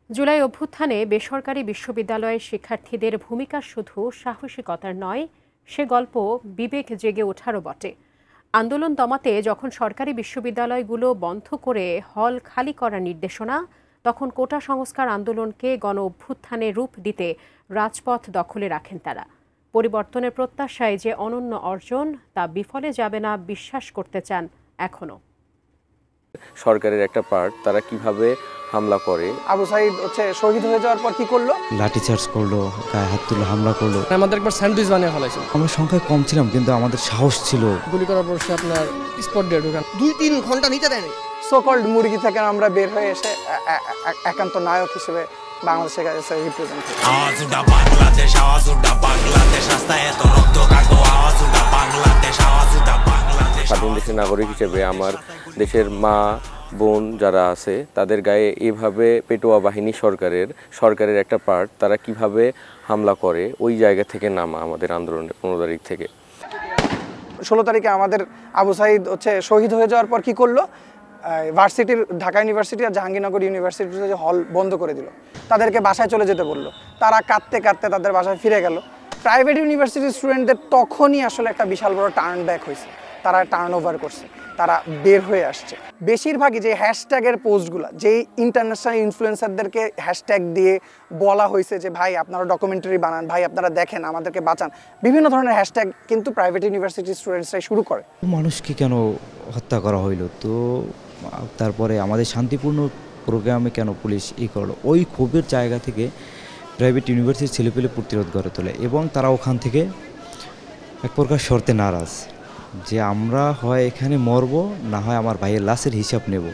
জুলাই অভ্যুত্থানে বেসরকারি বিশ্ববিদ্যালয়ের শিক্ষার্থীদের ভূমিকা শুধু সাহসিকতার নয়, সে গল্প বিবেক জেগে ওঠারও বটে। আন্দোলন দমাতে যখন সরকারি বিশ্ববিদ্যালয়গুলো বন্ধ করে হল খালি করার নির্দেশনা, তখন কোটা সংস্কার আন্দোলনকে গণ অভ্যুত্থানে রূপ দিতে রাজপথ দখলে রাখেন তারা। পরিবর্তনের প্রত্যাশায় যে অনন্য অর্জন তা বিফলে যাবে না বিশ্বাস করতে চান এখনো। সরকারের একটা পার্ট তারা কিভাবে হামলা করে। আবু সাইদ শহীদ হয়ে যাওয়ার পর কি করলো? লাঠিচার্জ করলো, গায়ে হাত তুলে হামলা করলো। আমাদের একবার স্যান্ডউইচ বানিয়ে ফেলাইছিল। আমরা সংখ্যায় কম ছিলাম কিন্তু আমাদের সাহস ছিল। গুলি করার পর সে আপনার স্পট ডেড ওখানে 2-3 ঘন্টা নিতে দেয়নি। সোকল্ড মুরগি থেকে আমরা বের হয়ে এসে একান্ত নায়ক হিসেবে বাংলাদেশের কাছে রিপ্রেজেন্ট করি। স্বাধীন দেশের নাগরিক হিসেবে আমার দেশের মা বোন যারা আছে তাদের গায়ে এভাবে পেটোয়া বাহিনী সরকারের একটা পার্ট তারা কিভাবে হামলা করে, ওই জায়গা থেকে নামা আমাদের আন্দোলনের 15 তারিখ থেকে। 16 তারিখে আমাদের আবু সাইদ শহীদ হয়ে যাওয়ার পর কি করলো? ভার্সিটির ঢাকা ইউনিভার্সিটি আর জাহাঙ্গীরনগর ইউনিভার্সিটির হল বন্ধ করে দিল। তাদেরকে বাসায় চলে যেতে বললো। তারা কাঁদতে কাঁদতে তাদের বাসায় ফিরে গেল। প্রাইভেট ইউনিভার্সিটির স্টুডেন্টদের তখনই আসলে একটা বিশাল বড় টার্ন ব্যাক হয়েছে। তারা টার্ন ওভার করছে, তারা বের হয়ে আসছে। বেশিরভাগই যে হ্যাশট্যাগের পোস্টগুলো, যেই ইন্টারন্যাশনাল ইনফ্লুয়েন্সারদেরকে হ্যাশট্যাগ দিয়ে বলা হয়েছে যে ভাই আপনারা ডকুমেন্টারি বানান, ভাই আপনারা দেখেন, আমাদেরকে বাঁচান, বিভিন্ন ধরনের হ্যাশট্যাগ কিন্তু প্রাইভেট ইউনিভার্সিটির স্টুডেন্টসরাই শুরু করে। মানুষকে কেন হত্যা করা হইলো? তো তারপরে আমাদের শান্তিপূর্ণ প্রোগ্রামে কেন পুলিশ করলো? ওই ক্ষোভের জায়গা থেকে প্রাইভেট ইউনিভার্সিটির ছেলেপেলে প্রতিরোধ গড়ে তোলে এবং তারা ওখান থেকে এক প্রকার শর্তে নারাজ যে আমরা হয় এখানে মরবো, না হয় আমার ভাইয়ের লাশের হিসাব নেব।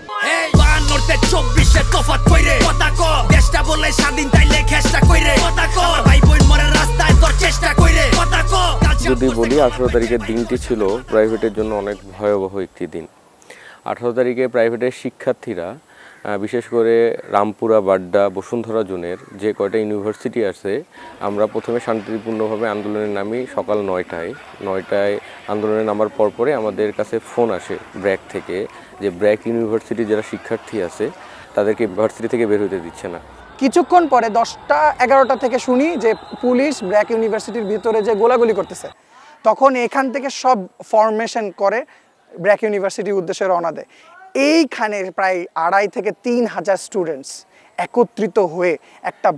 যদি বলি 18 তারিখের দিনটি ছিল প্রাইভেটের জন্য অনেক ভয়াবহ একটি দিন। 18 তারিখে প্রাইভেটের শিক্ষার্থীরা বিশেষ করে রামপুরা, বাড্ডা, বসুন্ধরা জোনের যে কয়টা ইউনিভার্সিটি আছে, আমরা প্রথমে শান্তিপূর্ণভাবে আন্দোলনে নামি সকাল 9টায় আন্দোলনে নামার পরপরে আমাদের কাছে ফোন আসে ব্র্যাক থেকে যে ব্র্যাক ইউনিভার্সিটি যারা শিক্ষার্থী আছে তাদেরকে ইউনিভার্সিটি থেকে বের হতে দিচ্ছে না। কিছুক্ষণ পরে 10টা-11টা থেকে শুনি যে পুলিশ ব্র্যাক ইউনিভার্সিটির ভিতরে যে গোলাগুলি করতেছে। তখন এখান থেকে সব ফরমেশন করে ব্র্যাক ইউনিভার্সিটির উদ্দেশ্যে রওনা দেয়। এইখানে প্রায় 2,500 থেকে 3,000 স্টুডেন্টস একত্রিত হয়ে একটা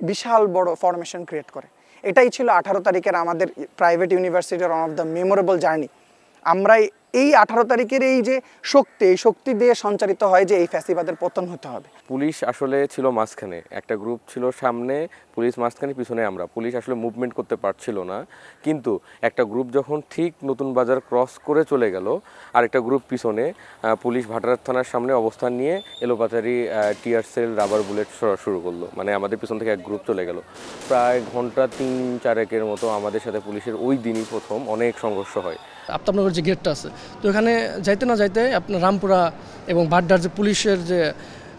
বিশাল বড় ফরমেশন ক্রিয়েট করে। এটাই ছিল 18 তারিখের আমাদের প্রাইভেট ইউনিভার্সিটির one of the memorable journey. আমরা এই 18 তারিখের এই যে শক্তি দিয়ে সঞ্চারিত হয় যে এই ফ্যাসিবাদের পতন হতে হবে। পুলিশ আসলে ছিল মাঝখানে, একটা গ্রুপ ছিল সামনে, পুলিশ মাঝখানে, পিছনে আমরা। পুলিশ আসলে মুভমেন্ট করতে পারছিল না, কিন্তু একটা গ্রুপ যখন ঠিক নতুন বাজার ক্রস করে চলে গেল, আর একটা গ্রুপ পিছনে, পুলিশ ভাটার থানার সামনে অবস্থান নিয়ে এলোপাতারি টিয়ার সেল, রাবার বুলেট ছোড়া শুরু করলো। মানে আমাদের পিছন থেকে এক গ্রুপ চলে গেল। প্রায় ঘন্টা 3-4 মতো আমাদের সাথে পুলিশের ওই দিনই প্রথম অনেক সংঘর্ষ হয়। আফতাবনগর যে গেটটা আছে, তো এখানে যাইতে না যাইতে আপনার রামপুরা এবং বাড্ডার যে পুলিশের যে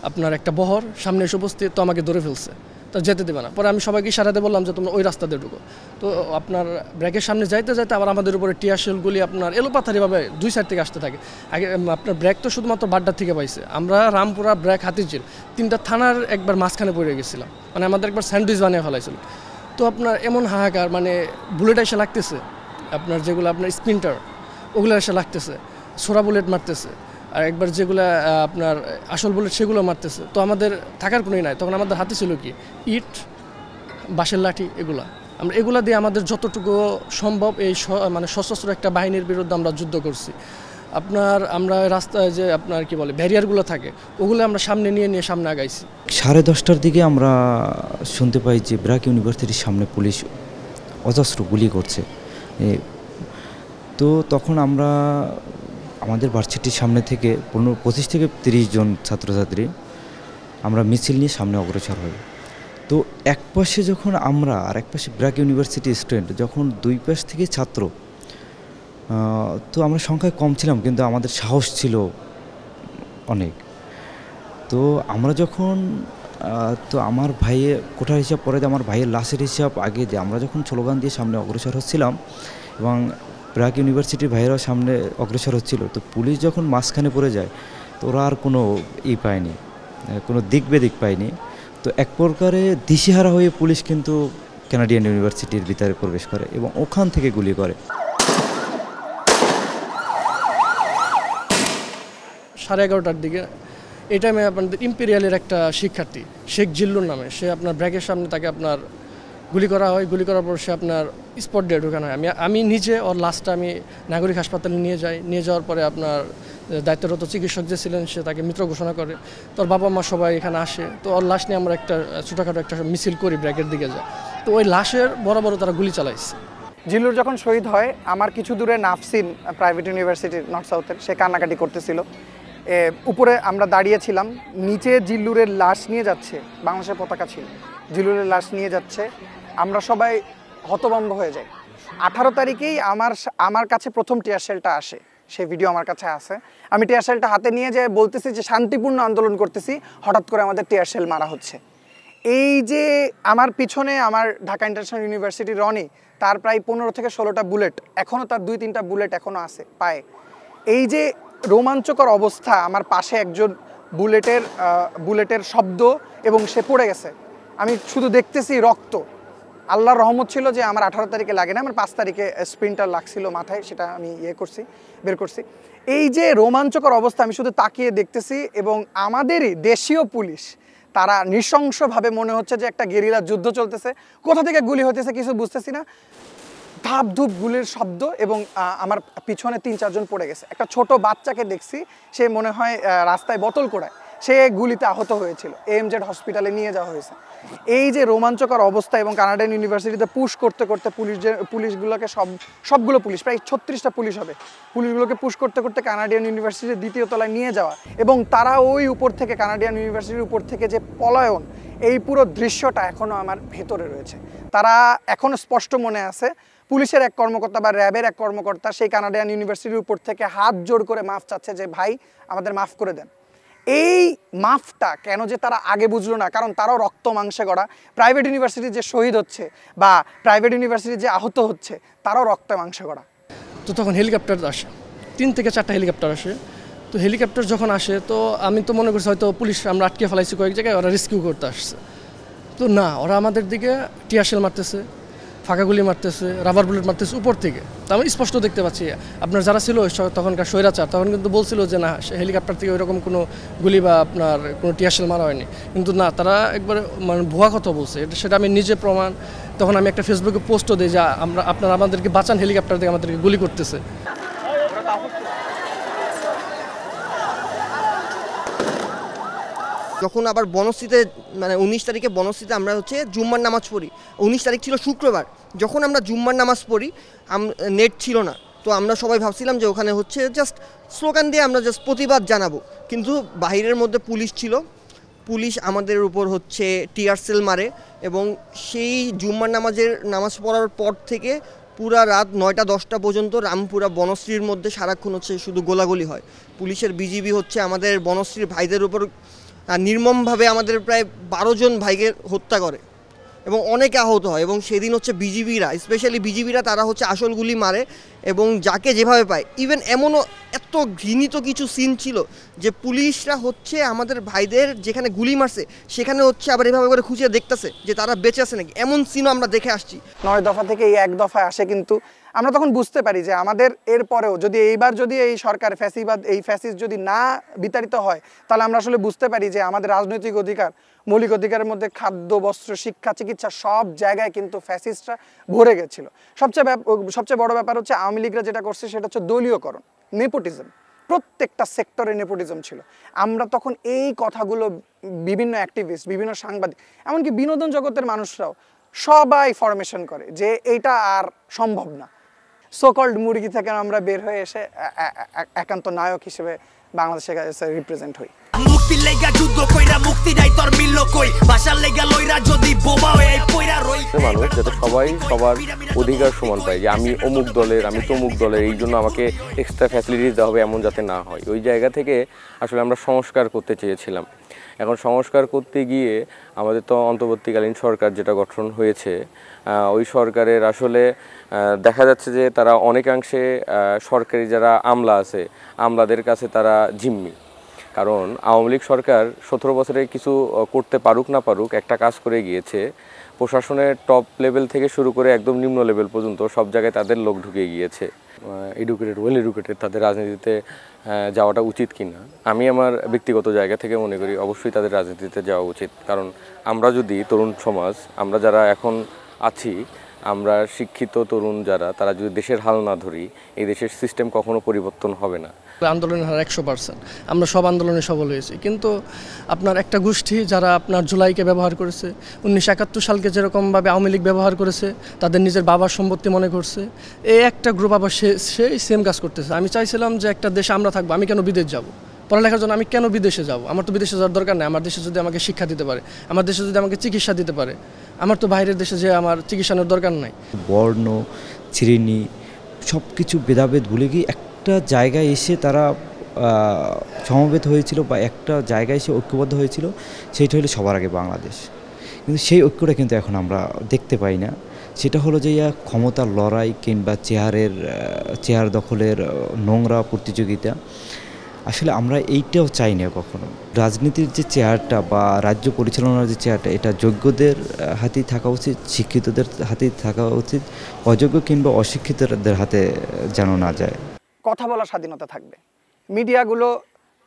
আপনার একটা বহর সামনে এসে উপস্থিত, তো আমাকে ধরে ফেলছে, তো যেতে দেবে না। পরে আমি সবাইকে ইশারাতে বললাম যে তোমরা ওই রাস্তা দিয়ে ঢুকো। তো আপনার ব্রেকের সামনে যাইতে আবার আমাদের উপরে টিয়ার শেলগুলি আপনার এলোপাথারিভাবে 2 সাইড থেকে আসতে থাকে। আগে আপনার ব্রেক তো শুধুমাত্র বাড্ডার থেকে পাইছে, আমরা রামপুরা, ব্রেক, হাতিঝিল 3টা থানার একবার মাঝখানে পড়ে গেছিলাম। মানে আমাদের একবার স্যান্ডউইচ বানিয়ে ফেলাইছিল। তো আপনার এমন হাহাকার, মানে বুলেট এসে লাগতেছে, আপনার যেগুলো আপনার স্পিন্টার ওগুলো এসে লাগতেছে, ছোড়া বুলেট মারতেছে, আর একবার যেগুলো আপনার আসল বুলেট সেগুলো মারতেছে। তো আমাদের থাকার কোনোই নাই। তখন আমাদের হাতে ছিল কি ইট, বাঁশের লাঠি, আমরা এগুলা দিয়ে আমাদের যতটুকু সম্ভব এই মানে সশস্ত্র একটা বাহিনীর বিরুদ্ধে আমরা যুদ্ধ করছি। আমরা রাস্তায় যে আপনার কি বলে ব্যারিয়ারগুলো থাকে, ওগুলো আমরা সামনে নিয়ে সামনে আগাইছি। 10:30টার দিকে আমরা শুনতে পাই যে ব্র্যাক ইউনিভার্সিটির সামনে পুলিশ অজস্র গুলি করছে। তো তখন আমরা আমাদের ভার্সিটির সামনে থেকে 25 থেকে 30 জন ছাত্রছাত্রী আমরা মিছিল নিয়ে সামনে অগ্রসর হই। তো এক পাশে যখন আমরা, আর এক পাশে ব্র্যাক ইউনিভার্সিটির স্টুডেন্ট, যখন 2 পাশ থেকে ছাত্র, তো আমরা সংখ্যায় কম ছিলাম কিন্তু আমাদের সাহস ছিল অনেক। তো আমরা যখন তো আমার ভাইয়ের কোঠার হিসাব পরে দিয়ে আমার ভাইয়ের লাশের হিসাব আগে দিয়ে আমরা যখন স্লোগান দিয়ে সামনে অগ্রসর হচ্ছিলাম এবং ব্র্যাক ইউনিভার্সিটির ভাইয়েরাও সামনে অগ্রসর হচ্ছিল, তো পুলিশ যখন মাঝখানে পড়ে যায় তো ওরা আর কোনো পায়নি, কোনো দিক বেদিক পাইনি। তো এক প্রকারে দিশেহারা হয়ে পুলিশ কিন্তু কানাডিয়ান ইউনিভার্সিটির ভিতরে প্রবেশ করে এবং ওখান থেকে গুলি করে। 11:30টার দিকে এই টাইমে আপনাদের ইম্পেরিয়ালের একটা শিক্ষার্থী শেখ জিল্লুর নামে, সে আপনার ব্র্যাকের সামনে তাকে আপনার গুলি করা হয়। গুলি করার পর সে আপনার স্পট ডেড ঢোকানো হয়। আমি নিজে ওর লাশটা আমি নাগরিক হাসপাতালে নিয়ে যাই। নিয়ে যাওয়ার পরে আপনার দায়িত্বরত চিকিৎসক যে ছিলেন সে তাকে মৃত ঘোষণা করে। তোর বাবা মা সবাই এখানে আসে। তো ওর লাশ নিয়ে আমরা একটা ছোটোখাটো একটা মিছিল করি, ব্র্যাকের দিকে যায়। তো ওই লাশের বরাবর তারা গুলি চালাইছে। জিল্লুর যখন শহীদ হয়, আমার কিছু দূরে নাফসিন প্রাইভেট ইউনিভার্সিটির নর্থ সাউথের, সে কান্নাকাটি করতেছিল। উপরে আমরা দাঁড়িয়েছিলাম, নিচে জিল্লুরের লাশ নিয়ে যাচ্ছে, বাংলাদেশের পতাকা ছিল, জিল্লুরের লাশ নিয়ে যাচ্ছে, আমরা সবাই হতভম্ব হয়ে যাই। 18 তারিখেই আমার কাছে প্রথম টিয়ার শেলটা আসে, সেই ভিডিও আমার কাছে আছে। আমি টিয়ার শেলটা হাতে নিয়ে যাই, বলতেছি যে শান্তিপূর্ণ আন্দোলন করতেছি, হঠাৎ করে আমাদের টিয়ার শেল মারা হচ্ছে। এই যে আমার পিছনে আমার ঢাকা ইন্টারন্যাশনাল ইউনিভার্সিটি রনি, তার প্রায় 15 থেকে 16টা বুলেট, এখনও তার 2-3টা বুলেট এখনও আছে পায়ে। এই যে রোমাঞ্চকর অবস্থা, আমার পাশে একজন বুলেটের শব্দ এবং সে পড়ে গেছে, আমি শুধু দেখতেছি রক্ত। আল্লাহর রহমত ছিল যে আমার 18 তারিখে লাগে না, আমার 5 তারিখে স্প্রিন্টার লাগছিল মাথায়, সেটা আমি বের করছি। এই যে রোমাঞ্চকর অবস্থা, আমি শুধু তাকিয়ে দেখতেছি এবং আমাদেরই দেশীয় পুলিশ, তারা নৃশংসভাবে, মনে হচ্ছে যে একটা গেরিলা যুদ্ধ চলতেছে, কোথা থেকে গুলি হতেছে কিছু বুঝতেছি না, ধাপ ধুপ গুলির শব্দ এবং আমার পিছনে 3-4 জন পড়ে গেছে। একটা ছোট বাচ্চাকে দেখছি, সে মনে হয় রাস্তায় বোতল কোড়ায়, সে গুলিতে আহত হয়েছিল, AMZ হসপিটালে নিয়ে যাওয়া হয়েছে। এই যে রোমাঞ্চকর অবস্থা, এবং কানাডিয়ান ইউনিভার্সিটিতে পুশ করতে করতে পুলিশগুলোকে সবগুলো পুলিশ, প্রায় 36টা পুলিশ হবে, পুলিশগুলোকে পুশ করতে করতে কানাডিয়ান ইউনিভার্সিটির 2য় তলায় নিয়ে যাওয়া, এবং তারা ওই উপর থেকে, কানাডিয়ান ইউনিভার্সিটির উপর থেকে যে পলায়ন, এই পুরো দৃশ্যটা এখনও আমার ভেতরে রয়েছে। তারা এখনও স্পষ্ট মনে আছে, পুলিশের এক কর্মকর্তা বা র্যাবের এক কর্মকর্তা সেই কানাডিয়ান ইউনিভার্সিটির উপর থেকে হাত জোড় করে মাফ চাচ্ছে যে ভাই আমাদের মাফ করে দেন। এই মাফটা কেন যে তারা আগে বুঝলো না, কারণ তারাও রক্ত মাংসে গড়া। প্রাইভেট ইউনিভার্সিটি যে শহীদ হচ্ছে বা প্রাইভেট ইউনিভার্সিটি যে আহত হচ্ছে, তারাও রক্ত মাংসে গড়া। তো তখন হেলিকপ্টার আসে, 3 থেকে 4টা হেলিকপ্টার আসে। তো হেলিকপ্টার যখন আসে, তো আমি তো মনে করছি হয়তো পুলিশ আমরা আটকে ফেলাইছি কয়েক জায়গায়, ওরা রেস্কিউ করতে আসছে। তো না, ওরা আমাদের দিকে টিয়ার শেল মারতেছে, ফাঁকা গুলি মারতেছে, রাবার বুলেট মারতেছে উপর থেকে। তো আমি স্পষ্ট দেখতে পাচ্ছি। আপনার যারা ছিল তখনকার স্বৈরাচার, তখন কিন্তু বলছিল যে না, হেলিকপ্টার থেকে ওইরকম কোনো গুলি বা আপনার কোনো টিয়ার শেল মারা হয়নি। কিন্তু না, তারা একবার মানে ভুয়া কথা বলছে, সেটা আমি নিজে প্রমাণ। তখন আমি একটা ফেসবুকে পোস্টও দিই যে আপনারা আমাদেরকে বাঁচান, হেলিকপ্টার থেকে আমাদেরকে গুলি করতেছে। যখন আবার বনশ্রীতে, মানে 19 তারিখে বনশ্রীতে আমরা হচ্ছে জুম্মার নামাজ পড়ি। 19 তারিখ ছিল শুক্রবার। যখন আমরা জুম্মার নামাজ পড়ি, নেট ছিল না, তো আমরা সবাই ভাবছিলাম যে ওখানে হচ্ছে জাস্ট স্লোগান দিয়ে আমরা জাস্ট প্রতিবাদ জানাবো। কিন্তু বাহিরের মধ্যে পুলিশ ছিল, পুলিশ আমাদের উপর হচ্ছে টিয়ার সেল মারে, এবং সেই জুম্মার নামাজ পড়ার পর থেকে পুরা রাত 9টা-10টা পর্যন্ত রামপুরা বনশ্রীর মধ্যে সারাক্ষণ হচ্ছে শুধু গোলাগুলি হয়। পুলিশের বিজিবি হচ্ছে আমাদের বনশ্রীর ভাইদের উপর নির্মমভাবে আমাদের প্রায় 12 জন ভাইকে হত্যা করে এবং অনেকে আহত হয়। এবং সেদিন হচ্ছে বিজিবিরা, স্পেশালি বিজিবিরা, তারা হচ্ছে আসল গুলি মারে এবং যাকে যেভাবে পায়। ইভেন এমনও এত ঘৃণিত কিছু সিন ছিল যে পুলিশরা হচ্ছে আমাদের ভাইদের যেখানে গুলি মারছে সেখানে হচ্ছে আবার এভাবে করে খুঁজে দেখতেছে যে তারা বেঁচে আছে নাকি। এমন সিনও আমরা দেখে আসছি। 9 দফা থেকে এই 1 দফায় আসে, কিন্তু আমরা তখন বুঝতে পারি যে আমাদের এরপরেও যদি এই সরকার ফ্যাসিবাদ, এই ফ্যাসিস্ট যদি না বিতাড়িত হয়, তাহলে আমরা আসলে বুঝতে পারি যে আমাদের রাজনৈতিক অধিকার, মৌলিক অধিকারের মধ্যে খাদ্য, বস্ত্র, শিক্ষা, চিকিৎসা সব জায়গায় কিন্তু ফ্যাসিস্টরা ভরে গেছিল। সবচেয়ে বড় ব্যাপার হচ্ছে আওয়ামী লীগরা যেটা করছে সেটা হচ্ছে দলীয়করণ, নেপোটিজম। প্রত্যেকটা সেক্টরে নেপোটিজম ছিল। আমরা তখন এই কথাগুলো বিভিন্ন অ্যাক্টিভিস্ট, বিভিন্ন সাংবাদিক, এমনকি বিনোদন জগতের মানুষরাও সবাই ফরমেশন করে যে এইটা আর সম্ভব না। সোকল্ড মুরগি থেকে আমরা বের হয়ে এসে একান্ত নায়ক হিসেবে বাংলাদেশে রিপ্রেজেন্ট হই। মুক্তি লেগা যুদ্ধ কইরা মুক্তি নাই তোর মিলল কই, ভাষা লেগা লইরা যদি বোমা হয়ে পয়রা রই। মানুষ যাতে সবাই সবার অধিকার সমান পায়, যে আমি অমুক দলের, আমি তমুক দলের, এই জন্য আমাকে এক্সট্রা ফ্যাসিলিটিস দেওয়া হবে, এমন যাতে না হয়। ওই জায়গা থেকে আসলে আমরা সংস্কার করতে চেয়েছিলাম। এখন সংস্কার করতে গিয়ে আমাদের তো অন্তর্বর্তীকালীন সরকার যেটা গঠন হয়েছে, ওই সরকারের আসলে দেখা যাচ্ছে যে তারা অনেকাংশে সরকারি যারা আমলা আছে, আমলাদের কাছে তারা জিম্মি। কারণ আওয়ামী লীগ সরকার 17 বছরে কিছু করতে পারুক না পারুক একটা কাজ করে গিয়েছে। প্রশাসনের টপ লেভেল থেকে শুরু করে একদম নিম্ন লেভেল পর্যন্ত সব জায়গায় তাদের লোক ঢুকে গিয়েছে। এডুকেটেড, ওয়েল এডুকেটেড, তাদের রাজনীতিতে যাওয়াটা উচিত কিনা আমি আমার ব্যক্তিগত জায়গা থেকে মনে করি অবশ্যই তাদের রাজনীতিতে যাওয়া উচিত। কারণ আমরা যদি তরুণ সমাজ, আমরা যারা এখন আছি, আমরা শিক্ষিত তরুণ যারা, তারা যদি দেশের হাল না ধরি এই দেশের সিস্টেম কখনো পরিবর্তন হবে না। আন্দোলনের হার 100%, আমরা সব আন্দোলনে সফল হয়েছি, কিন্তু আপনার একটা গোষ্ঠী যারা আপনার জুলাইকে ব্যবহার করেছে, 1971 সালকে যেরকমভাবে আওয়ামী লীগ ব্যবহার করেছে, তাদের নিজের বাবার সম্পত্তি মনে করছে, এই একটা গ্রুপ আবার সেই সেম কাজ করতেছে। আমি চাইছিলাম যে একটা দেশে আমরা থাকবো, আমি কেন বিদেশ যাব? পড়ালেখার জন্য আমি কেন বিদেশে যাব? আমার তো বিদেশে যাওয়ার দরকার নেই। আমার দেশে যদি আমাকে শিক্ষা দিতে পারে, আমার দেশে যদি আমাকে চিকিৎসা দিতে পারে, আমার তো বাইরের দেশে যে আমার চিকিৎসা নেওয়ার দরকার নাই। বর্ণ, শ্রেণী সব কিছু ভেদাভেদ ভুলে গিয়ে একটা জায়গায় এসে তারা সমবেত হয়েছিল বা একটা জায়গায় এসে ঐক্যবদ্ধ হয়েছিল, সেইটা হলো সবার আগে বাংলাদেশ। কিন্তু সেই ঐক্যটা কিন্তু এখন আমরা দেখতে পাই না। সেটা হলো যে ক্ষমতার লড়াই কিংবা চেয়ার দখলের নোংরা প্রতিযোগিতা। আসলে আমরা এইটাও চাই না কখনো। রাজনীতির যে চেয়ারটা বা রাজ্য পরিচালনার যে চেয়ারটা, এটা যোগ্যদের হাতেই থাকা উচিত, শিক্ষিতদের হাতেই থাকা উচিত, অযোগ্য কিংবা অশিক্ষিতদের হাতে যেন না যায়। কথা বলার স্বাধীনতা থাকবে, মিডিয়াগুলো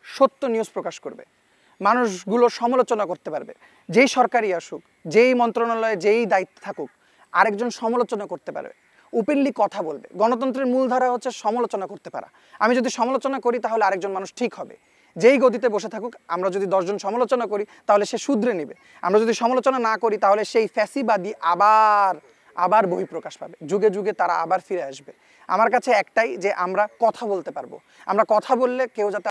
সত্য নিউজ প্রকাশ করবে, মানুষগুলো সমালোচনা করতে পারবে। যেই সরকারই আসুক, যেই মন্ত্রণালয়ে যেই দায়িত্ব থাকুক, আরেকজন সমালোচনা করতে পারবে, ওপেনলি কথা বলবে। গণতন্ত্রের মূলধারা হচ্ছে সমালোচনা করতে পারা। আমি যদি সমালোচনা করি তাহলে আরেকজন মানুষ ঠিক হবে। যেই গদিতে বসে থাকুক, আমরা যদি 10 জন সমালোচনা করি তাহলে সে শুধরে নেবে। আমরা যদি সমালোচনা না করি তাহলে সেই ফ্যাসিবাদী আবার বহিঃপ্রকাশ পাবে। যুগে যুগে তারা আবার ফিরে আসবে। আমার কাছে একটাই, যে আমরা কথা বলতে পারবো। আমরা কথা বললে কেউ যাতে